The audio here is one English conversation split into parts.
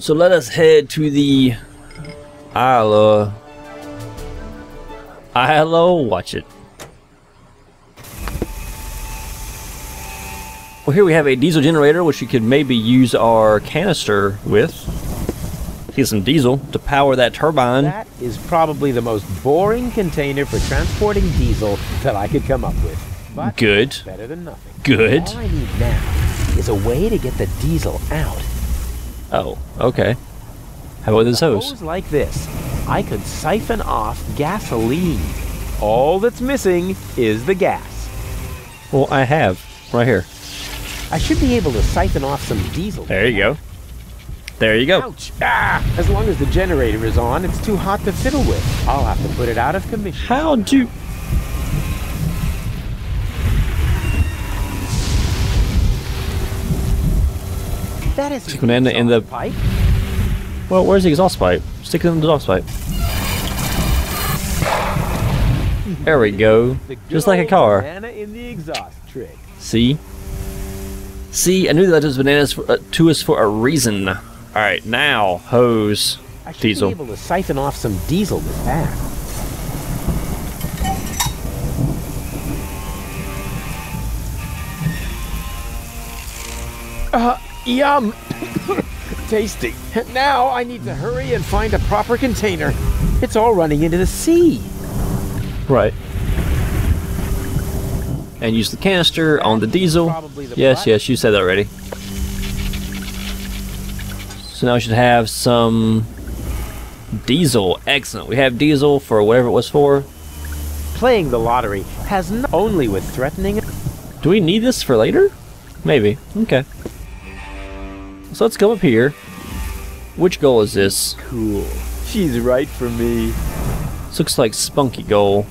So let us head to the Isla. Watch it. Well, here we have a diesel generator, which we could maybe use our canister with. Get some diesel to power that turbine. That is probably the most boring container for transporting diesel that I could come up with. But good. Better than nothing. Good. All I need now is a way to get the diesel out. Oh, okay. How about this hose? Like this, I could siphon off gasoline. All that's missing is the gas. Well, I have right here. I should be able to siphon off some diesel. There you go. There you go. Ouch! Ah! As long as the generator is on, it's too hot to fiddle with. I'll have to put it out of commission. How do... That is Stick it in the pipe. Well, where's the exhaust pipe? Stick it in the exhaust pipe. There we go. Just like a car. Banana in the exhaust trick. See? See, I knew that those bananas to us for a reason. All right, now hose I should diesel. be able to siphon off some diesel with that. Yum! Tasty. Now I need to hurry and find a proper container. It's all running into the sea. Right. And use the canister on the diesel. Yes, yes, you said that already. So now we should have some diesel. Excellent. We have diesel for whatever it was for. Playing the lottery has not only with threatening. Do we need this for later? Maybe. Okay. So let's go up here. Which goal is this? Cool. She's right for me. This looks like spunky goal.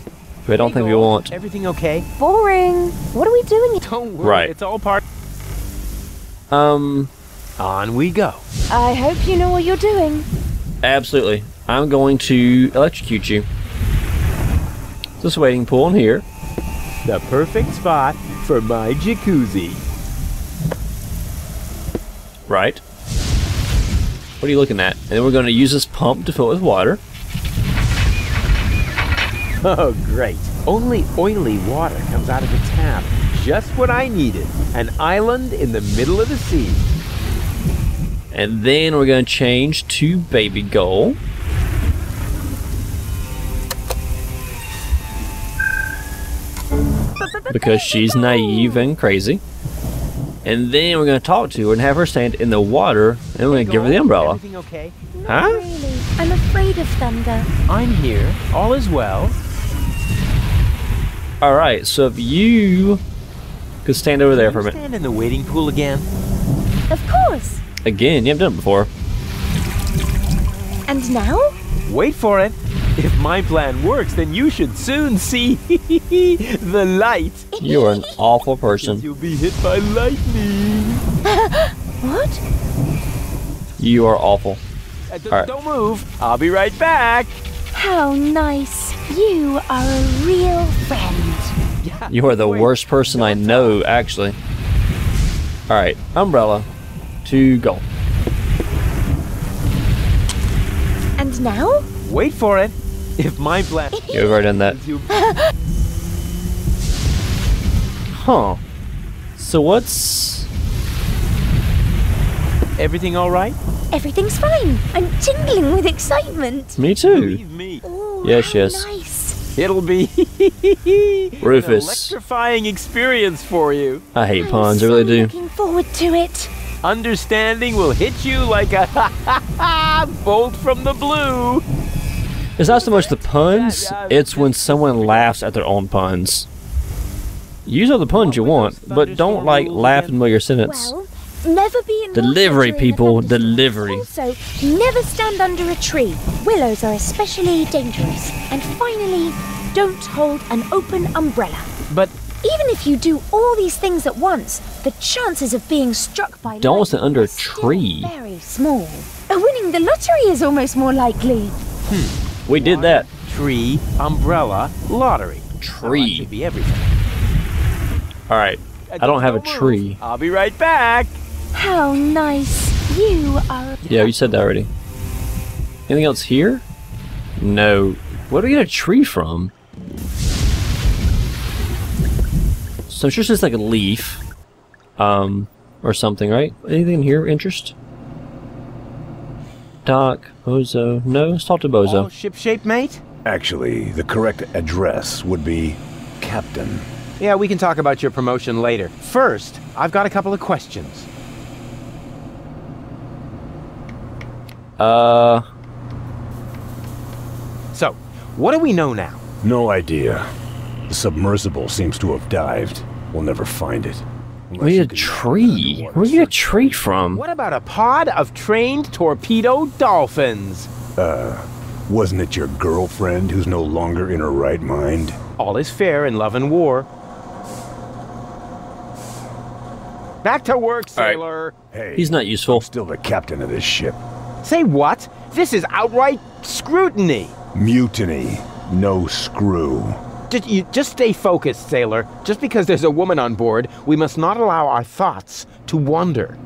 But I don't think we want. Everything okay? Boring. What are we doing? Don't worry. Right. It's all part. On we go. I hope you know what you're doing. Absolutely. I'm going to electrocute you. This waiting pool in here. The perfect spot for my jacuzzi. Right. What are you looking at? And then we're going to use this pump to fill it with water. Oh, great. Only oily water comes out of the tap. Just what I needed. An island in the middle of the sea. And then we're going to change to baby goal. Because she's naive and crazy. And then we're going to talk to her and have her stand in the water. And we're going to give her the umbrella. Everything okay? Huh? Not really. I'm afraid of thunder. I'm here. All is well. Alright, so if you could stand over there for a minute. Stand in the waiting pool again. Of course. Again, you haven't done it before. And now? Wait for it. If my plan works, then you should soon see the light. You are an awful person. You'll be hit by lightning. What? You are awful. Alright. Don't move. I'll be right back. How nice. You are a real friend. You are the worst person I know, actually. Alright, umbrella to go. And now? Wait for it. If my plan... You've already done that. Huh. So what's... Everything all right? Everything's fine. I'm tingling with excitement. Me too. Believe me. Ooh, Yes, how yes. Nice. It'll be Rufus. an electrifying experience for you. I hate I'm puns, I so really do. looking forward to it. Understanding will hit you like a bolt from the blue. It's not so much the puns, it's when someone laughs at their own puns. Use all the puns you want, but don't like laugh in the middle of your sentence. Well, never be in Delivery, water during a people, thunderstorm. delivery. Also, never stand under a tree. Willows are especially dangerous. And finally, don't hold an open umbrella. But Even if you do all these things at once, the chances of being struck by Don't stand lightning under a are still tree. very small. Winning the lottery is almost more likely. We did that. tree, umbrella, lottery. Tree. That should be everything. Alright. I don't have a tree. I'll be right back. How nice. You are a... Yeah, you said that already. Anything else here? No. Where do we get a tree from? So I'm sure it's just like a leaf. Or something, right? Anything in here of interest? Doc, Bozo. No, let's talk to Bozo. All shipshape, mate? Actually, the correct address would be Captain. Yeah, we can talk about your promotion later. First, I've got a couple of questions. So, what do we know now? No idea. The submersible seems to have dived. We'll never find it. We need a tree. Where do you get a tree from? What about a pod of trained torpedo-dolphins? Wasn't it your girlfriend who's no longer in her right mind? All is fair in love and war. Back to work, sailor. Hey, He's not useful. I'm still the captain of this ship. Say what? This is outright scrutiny. Mutiny. No screw. Just stay focused, sailor. Just because there's a woman on board, we must not allow our thoughts to wander.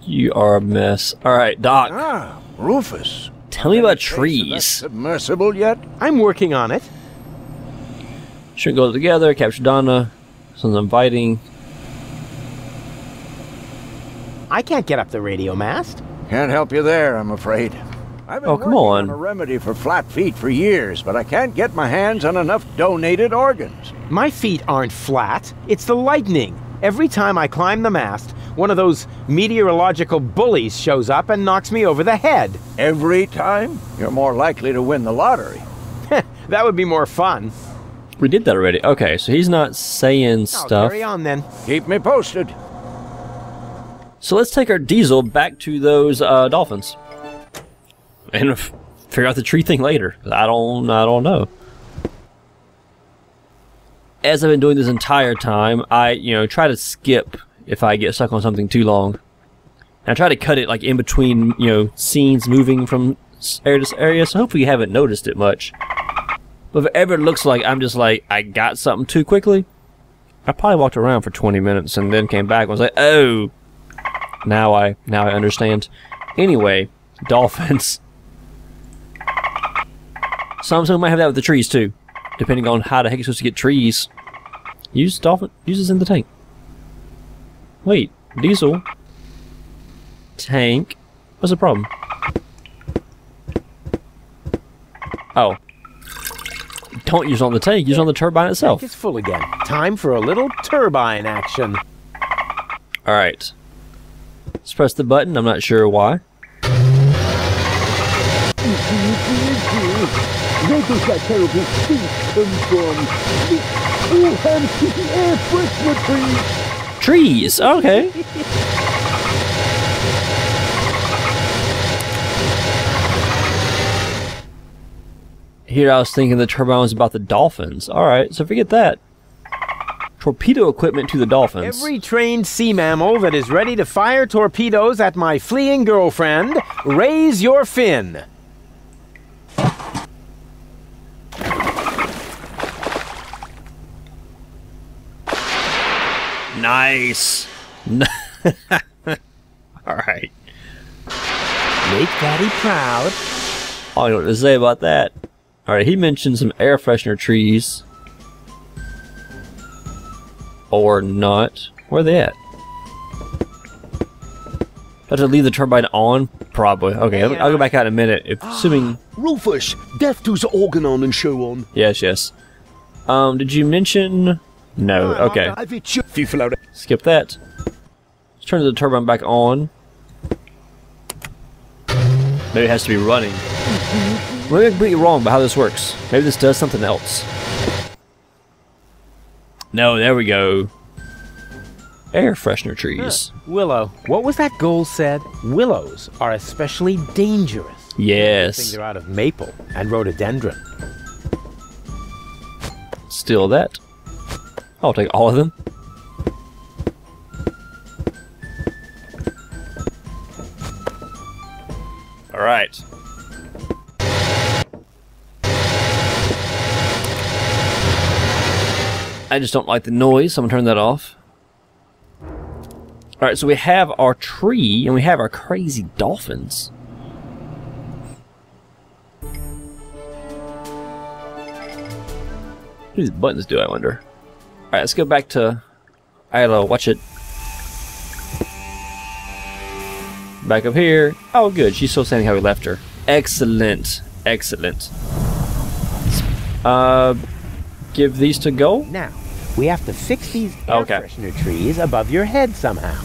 You are a mess. Alright, Doc. Ah, Rufus. Tell me about Face of that trees. Submersible yet? I'm working on it. Should go together, capture Donna. Sounds inviting. I can't get up the radio mast. Can't help you there, I'm afraid. I've been Oh, come working on. a remedy for flat feet for years, but I can't get my hands on enough donated organs. My feet aren't flat. It's the lightning. Every time I climb the mast, one of those meteorological bullies shows up and knocks me over the head. Every time, you're more likely to win the lottery. That would be more fun. We did that already. Okay, so he's not saying I'll stuff. carry on then. Keep me posted. So let's take our diesel back to those dolphins. And figure out the tree thing later. I don't know. As I've been doing this entire time, I, try to skip if I get stuck on something too long. And I try to cut it like in between, scenes moving from area to area, so hopefully you haven't noticed it much. But if it ever looks like I'm just like, I got something too quickly, I probably walked around for 20 minutes and then came back and was like, oh, now I understand. Anyway, dolphins. Some might have that with the trees too, depending on how the heck you're supposed to get trees. Use this in the tank. Wait, diesel. Tank. What's the problem? Oh. Don't use it on the tank, use it on the turbine itself. It's full again. Time for a little turbine action. Alright. Let's press the button, I'm not sure why. Where does that terrible stink come from? The all-hand air freshener tree! Trees, okay. Here I was thinking the turbine was about the dolphins. Alright, so forget that. Torpedo equipment to the dolphins. Every trained sea mammal that is ready to fire torpedoes at my fleeing girlfriend, raise your fin. Nice. Alright. Make Daddy proud. I don't know what to say about that. Alright, he mentioned some air freshener trees. Or not. Where are they at? Do I have to leave the turbine on? Probably. Okay, I'll go back out in a minute. Assuming... Rufus, death to the organon and so on. Yes, yes. Did you mention... No, okay. Skip that. Let's turn the turbine back on. Maybe it has to be running. Maybe I'm completely wrong about how this works. Maybe this does something else. No, there we go. Air freshener trees. Willow. What was that goal said? Willows are especially dangerous. I think Yes. they're out of maple and rhododendron. Steal that. I'll take all of them. Alright. I just don't like the noise, so I'm gonna turn that off. Alright, Alright, so we have our tree, and we have our crazy dolphins. What do these buttons do, I wonder? Alright, let's go back to... I gotta watch it. Back up here. Oh, good. She's still standing how we left her. Excellent. Excellent. Give these to go? Now, we have to fix these air Okay. freshener trees above your head somehow.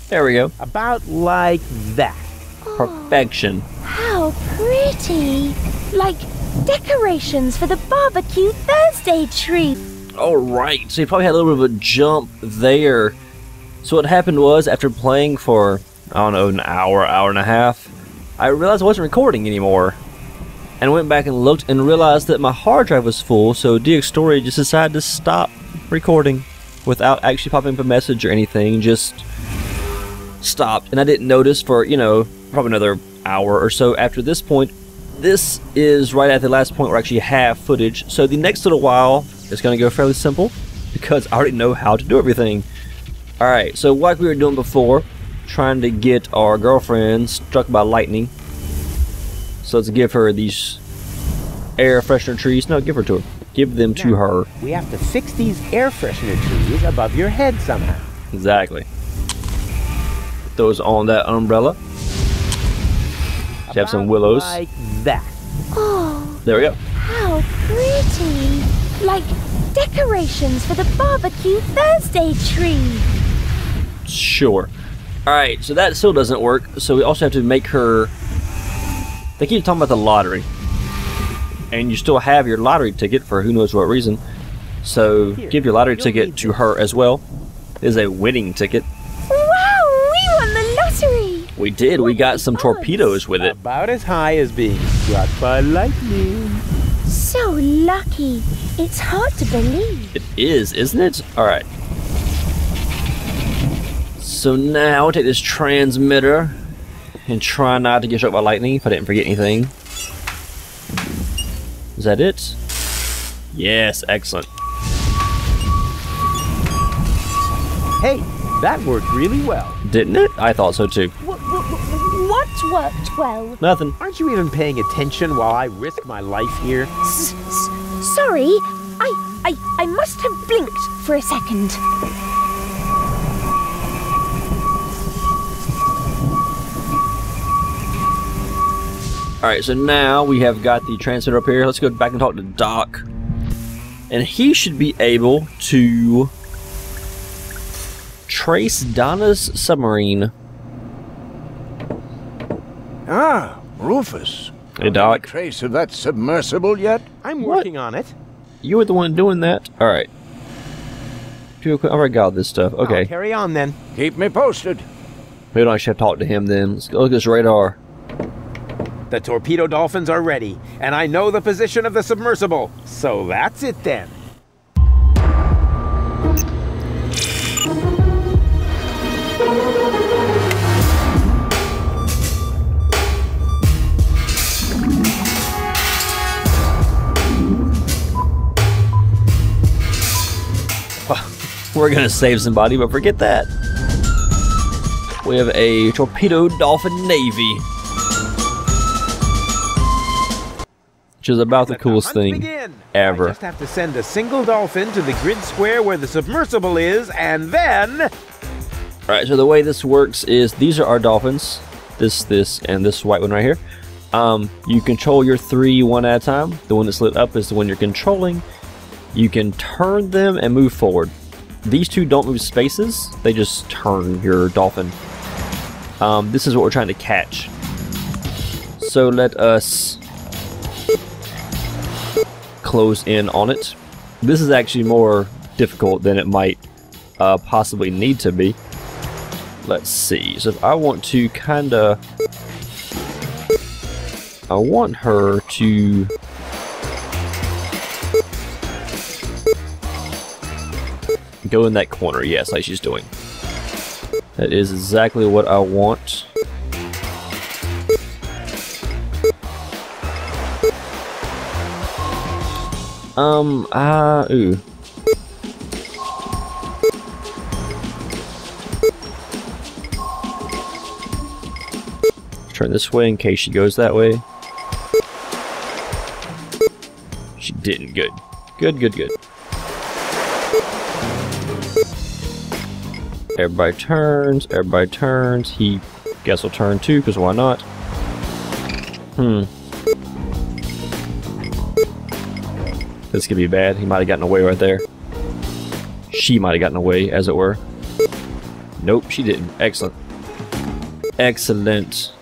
There we go. About like that. Perfection. How pretty! Like decorations for the barbecue Thursday tree. Alright, so you probably had a little bit of a jump there. So what happened was, after playing for, I don't know, an hour, hour and a half, I realized I wasn't recording anymore. And went back and looked and realized that my hard drive was full, so DX Storage just decided to stop recording without actually popping up a message or anything, just stopped. And I didn't notice for, you know, probably another hour or so after this point. This is right at the last point where I actually have footage, so the next little while is going to go fairly simple because I already know how to do everything. Alright, so like we were doing before, trying to get our girlfriend struck by lightning. So let's give her these air freshener trees. No, give her to her. Give them to her. We have to fix these air freshener trees above your head somehow. Exactly. Put those on that umbrella. Should have some willows. Like that. Oh, There we go. how pretty! Like decorations for the barbecue Thursday tree. Sure. Alright, so that still doesn't work. So we also have to make her... They keep talking about the lottery. And you still have your lottery ticket for who knows what reason. So Here, give your lottery you'll ticket need to her as well. It is a winning ticket. Wow, we won the lottery! We did. We got some torpedoes with it. About as high as being struck by lightning. So lucky. It's hard to believe. It is, isn't it? Alright. So now I'll take this transmitter and try not to get struck by lightning if I didn't forget anything. Is that it? Yes, excellent. Hey, that worked really well. Didn't it? I thought so too. What worked well? Nothing. Aren't you even paying attention while I risk my life here? Sorry, I must have blinked for a second. Alright, so now we have got the transmitter up here. Let's go back and talk to Doc. And he should be able to trace Donna's submarine. Ah, Rufus. Hey, Doc. Any trace of that submersible yet? I'm What? working on it. You were the one doing that? Alright. I already got this stuff. I'll Okay. carry on then. Keep me posted. We don't actually have to talk to him then. Let's go look at this radar. The torpedo-dolphins are ready, and I know the position of the submersible. So that's it then. We're gonna save somebody, but forget that. We have a torpedo dolphin navy. Which is about the Let coolest hunt thing begin. ever. I just have to send a single dolphin to the grid square where the submersible is, and then... Alright, so the way this works is these are our dolphins. This, and this white one right here. You control your three one at a time. The one that's lit up is the one you're controlling. You can turn them and move forward. These two don't move spaces, they just turn your dolphin. This is what we're trying to catch. So let us close in on it. This is actually more difficult than it might possibly need to be. Let's see. So if I want to kinda... I want her to... go in that corner, yes, like she's doing. That is exactly what I want. Ooh. Turn this way in case she goes that way. She didn't. Good. Good, good, good. Everybody turns. Everybody turns. He guess will turn too, because why not? This could be bad. He might have gotten away right there. She might have gotten away, as it were. Nope, she didn't. Excellent. Excellent.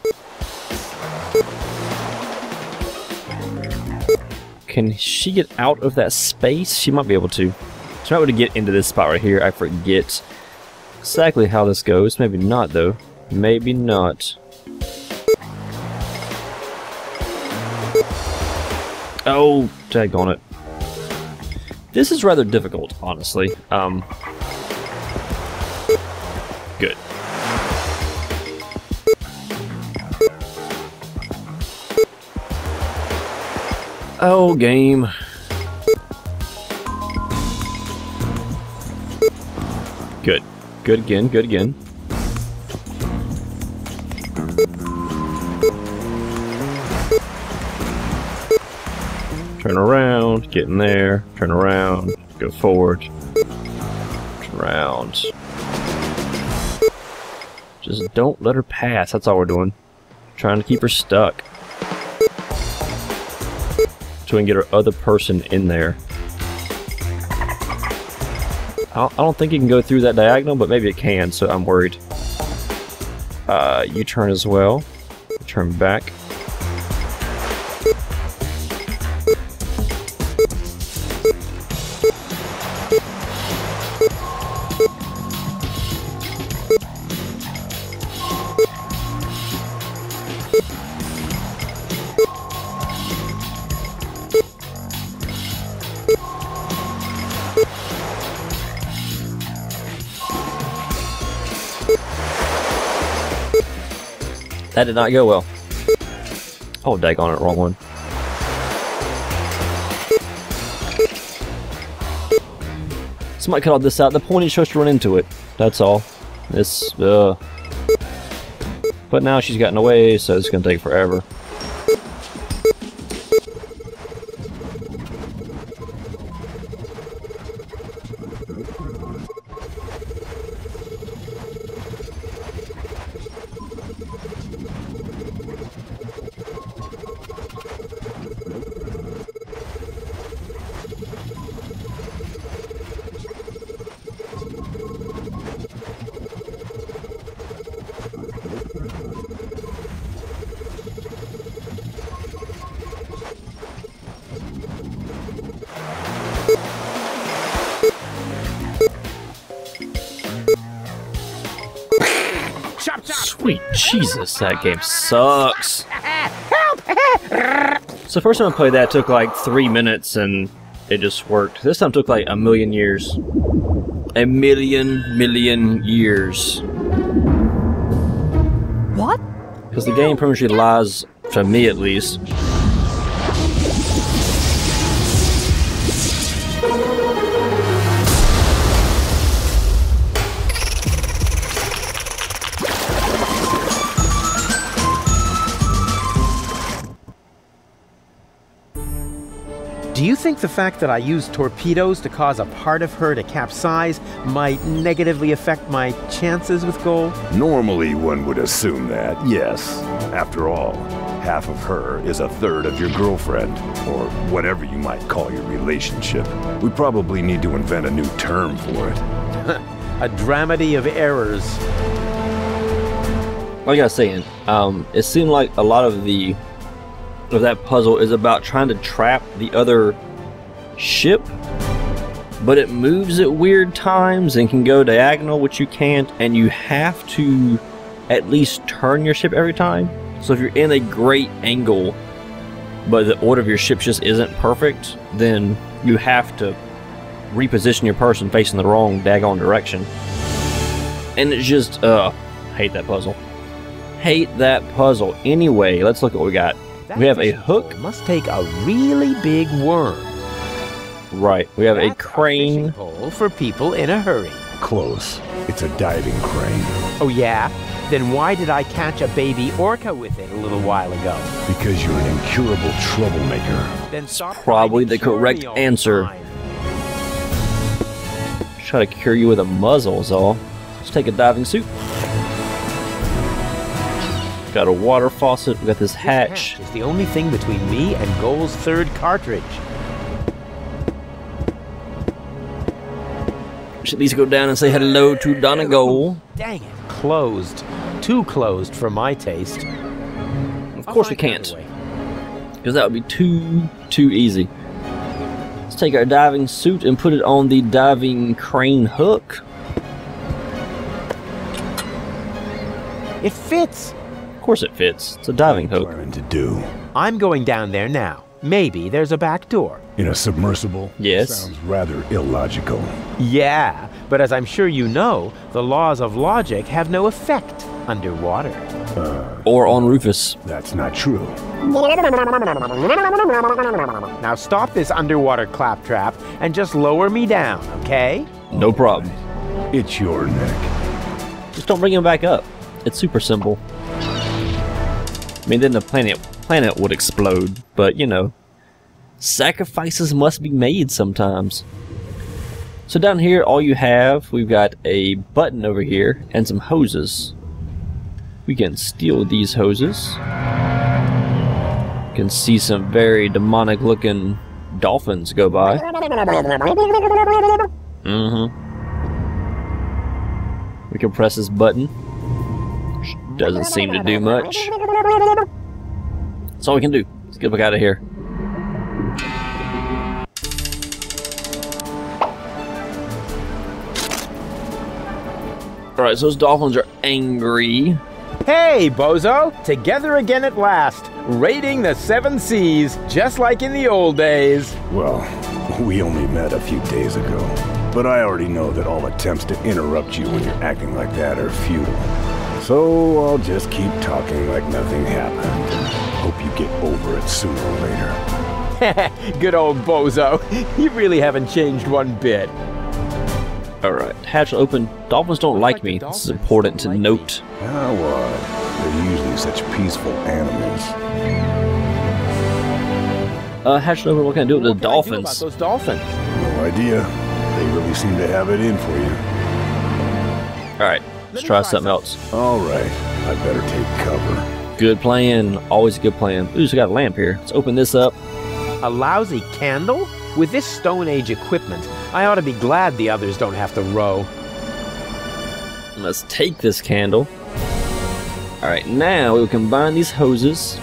Can she get out of that space? She might be able to. She might be able to get into this spot right here. I forget exactly how this goes. Maybe not, though. Maybe not. Oh, daggone it. This is rather difficult, honestly. Good. Oh, game. Good. Good again, good again. Turn around, get in there, turn around, go forward, turn around. Just don't let her pass, that's all we're doing. Trying to keep her stuck. So we can get our other person in there. I don't think it can go through that diagonal, but maybe it can, so I'm worried. You turn as well. Turn back. That did not go well. Oh, daggone it, wrong one. Somebody cut all this out. The point is supposed to run into it. That's all. This, But now she's gotten away, so it's gonna take forever. Sweet Jesus, that game sucks. So first time I played that took like 3 minutes and it just worked. This time took like a million years. A million years. What? Because the game pretty much lies, to me at least. Do you think the fact that I used torpedoes to cause a part of her to capsize might negatively affect my chances with gold? Normally one would assume that, yes. After all, half of her is a third of your girlfriend, or whatever you might call your relationship. We probably need to invent a new term for it. A dramedy of errors. Like I was saying, it seemed like a lot of that puzzle is about trying to trap the other ship, but it moves at weird times and can go diagonal, which you can't, and you have to at least turn your ship every time. So if you're in a great angle, but the order of your ship just isn't perfect, then you have to reposition your person facing the wrong daggone direction. And it's just, hate that puzzle. Hate that puzzle. Anyway, let's look at what we got. We have a hook. Must take a really big worm. Right. We have a crane. Fishing pole for people in a hurry. Close. It's a diving crane. Oh yeah? Then why did I catch a baby orca with it a little while ago? Because you're an incurable troublemaker. Then stop Probably the trying to cure correct me all the answer. time. Try to cure you with a muzzle is all. Let's take a diving suit. Got a water faucet. We got this hatch. Is the only thing between me and Goal's third cartridge. Should at least go down and say hello to Donna Goal. Dang it. Closed. Too closed for my taste. Of course we can't, because that would be too easy. Let's take our diving suit and put it on the diving crane hook. It fits. Of course it fits. It's a diving hook. Planning to do I'm going down there now. Maybe there's a back door. in a submersible? Yes. Sounds rather illogical. Yeah, but as I'm sure you know, the laws of logic have no effect underwater. Or on Rufus. That's not true. Now stop this underwater claptrap and just lower me down, okay? No problem. It's your neck. Just don't bring him back up. It's super simple. I mean, then the planet would explode, but you know, sacrifices must be made sometimes. So down here, all you have, we've got a button over here and some hoses. We can steal these hoses. You can see some very demonic looking dolphins go by. We can press this button. Which doesn't seem to do much. That's all we can do. Let's get back out of here. Alright, so those dolphins are angry. Hey, bozo! Together again at last, raiding the 7 seas, just like in the old days. Well, we only met a few days ago, but I already know that all attempts to interrupt you when you're acting like that are futile. So I'll just keep talking like nothing happened. Hope you get over it sooner or later. Good old bozo. You really haven't changed one bit. Alright, hatch open. Dolphins don't like me. This is important to note. Ah, what? They're usually such peaceful animals. Hatch open, what can I do with the What can I do dolphins? about those dolphins? No idea. They really seem to have it in for you. Alright, let's try something else. All right, I better take cover. Good plan. Always a good plan. Ooh, so got a lamp here. Let's open this up. A lousy candle? With this Stone Age equipment, I ought to be glad the others don't have to row. Let's take this candle. Alright, now we'll combine these hoses.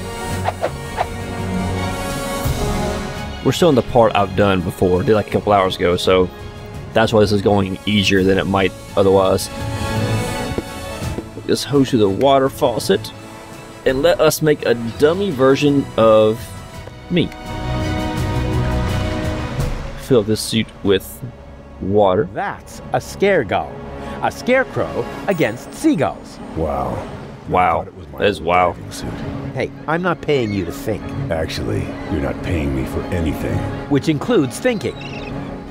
We're still in the part I've done before, did like a couple hours ago, so that's why this is going easier than it might otherwise. Put this hose through the water faucet, and let us make a dummy version of me. Fill this suit with water. That's a scaregull. A scarecrow against seagulls. Wow. Wow. That is wow. Suit. Hey, I'm not paying you to think, Actually, you're not paying me for anything. which includes thinking.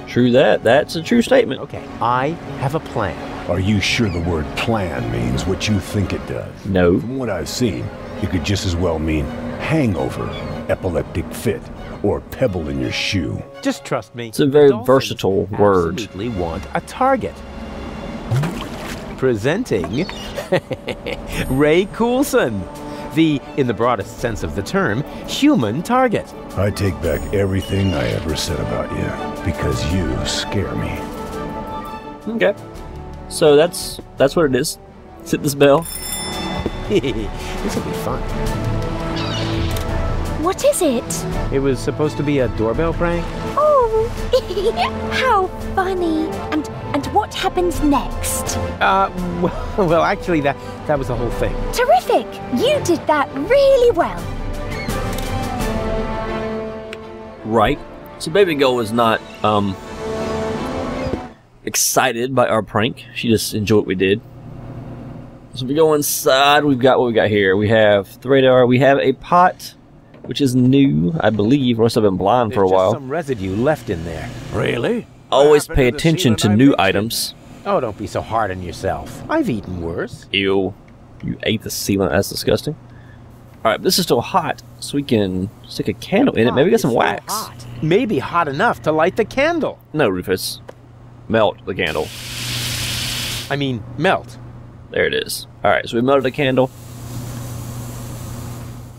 True that. That's a true statement. Okay, I have a plan. Are you sure the word plan means what you think it does? No. From what I've seen, it could just as well mean hangover, epileptic fit, or pebble in your shoe. Just trust me. It's a very Dolphins versatile word. Absolutely want a target. Presenting Ray Coulson, the, in the broadest sense of the term, human target. I take back everything I ever said about you, because you scare me. Okay. So that's what it is. Let's hit this bell. This will be fun. What is it? It was supposed to be a doorbell prank. Oh, how funny. And what happens next? Well, actually, that was the whole thing. Terrific! You did that really well. Right. So Baby Goal is not excited by our prank. She just enjoyed what we did. So we go inside. We've got what we got here. We have the radar. We have a pot, which is new, I believe, or else I've been blind for a There's just while. some residue left in there. Really? Always What pay happened to the attention sealant to I new mixed in? items. Oh, don't be so hard on yourself. I've eaten worse. Ew. You ate the sealant. That's disgusting. Alright, this is still hot, so we can stick a candle in it. Maybe get some wax. Hot. Maybe hot enough to light the candle. No, Rufus. Melt the candle. I mean, melt. There it is. Alright, so we melted a candle.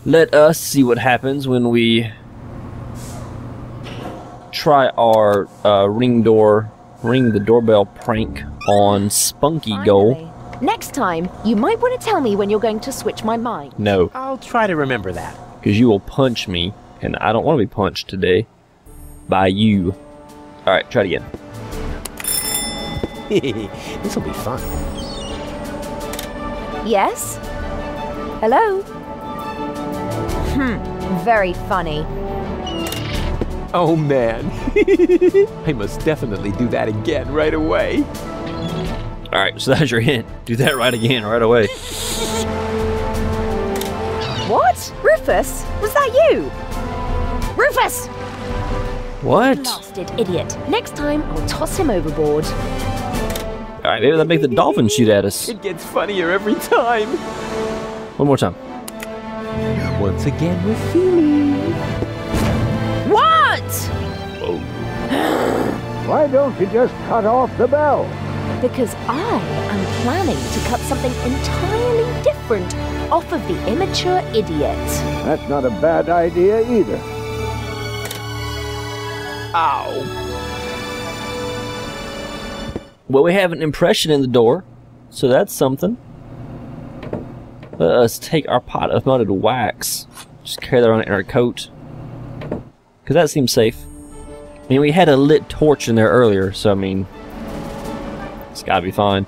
Let us see what happens when we try our ring the doorbell prank on Spunky Goal. Finally. Next time, you might want to tell me when you're going to switch my mind. No, I'll try to remember that. because you will punch me, and I don't want to be punched today by you. Alright, try it again. This will be fun. Yes? Hello? Very funny. Oh man. I must definitely do that again right away. Alright, so that's your hint. Do that right again, right away. What? Rufus? Was that you? Rufus! What? Blasted idiot. Next time, I'll toss him overboard. Alright, maybe that'll make the dolphin shoot at us. It gets funnier every time. One more time. Once again with feeling. What? Oh. Why don't you just cut off the bell? Because I am planning to cut something entirely different off of the immature idiot. That's not a bad idea either. Ow. Well, we have an impression in the door, so that's something. Let us take our pot of melted wax. Just carry that around in our coat. Because that seems safe. I mean, we had a lit torch in there earlier, so I mean, it's gotta be fine.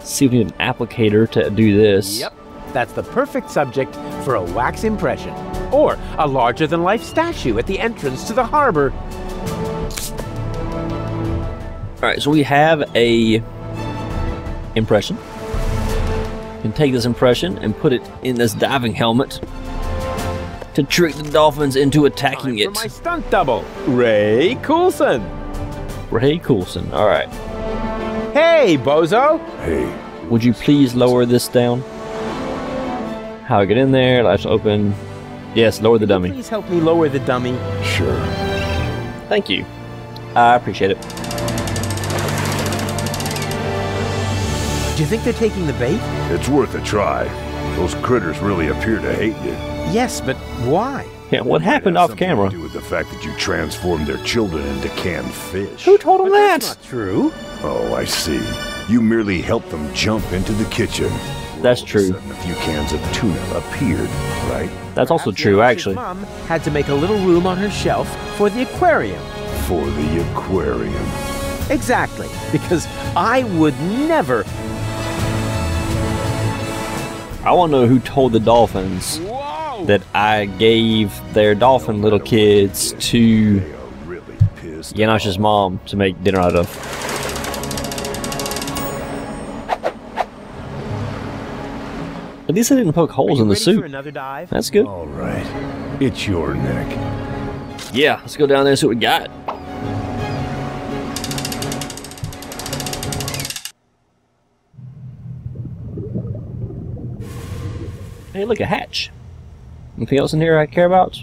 See if we need an applicator to do this. Yep. That's the perfect subject for a wax impression. Or a larger-than-life statue at the entrance to the harbor. Alright, so we have a impression. We can take this impression and put it in this diving helmet to trick the dolphins into attacking Time it. for my stunt double, Ray Coulson. Ray Coulson, alright. Hey, bozo. Hey, Would you please lower this down? How I get in there, latch open. Yes, lower the dummy. Please help me lower the dummy. sure. Thank you. I appreciate it. Do you think they're taking the bait? It's worth a try. Those critters really appear to hate you. Yes, but why? Yeah, what happened Might have off something camera? to do with the fact that you transformed their children into canned fish. Who told him But that? that's not true. Oh, I see. You merely helped them jump into the kitchen. That's All of a true. sudden, a few cans of tuna appeared, right? That's also Perhaps true, Yellow's actually. Mom had to make a little room on her shelf for the aquarium. For the aquarium. Exactly, because I would never. I want to know who told the dolphins Whoa! that I gave their dolphin little kids to They are really pissed Janosch's off. mom to make dinner out of. At least I didn't poke holes in the Ready for soup. another dive? That's good. All right. It's your neck. Yeah, let's go down there and see what we got. Hey, look, a hatch. Anything else in here I care about?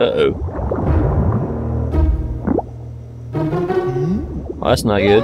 Uh-oh. Well, that's not good.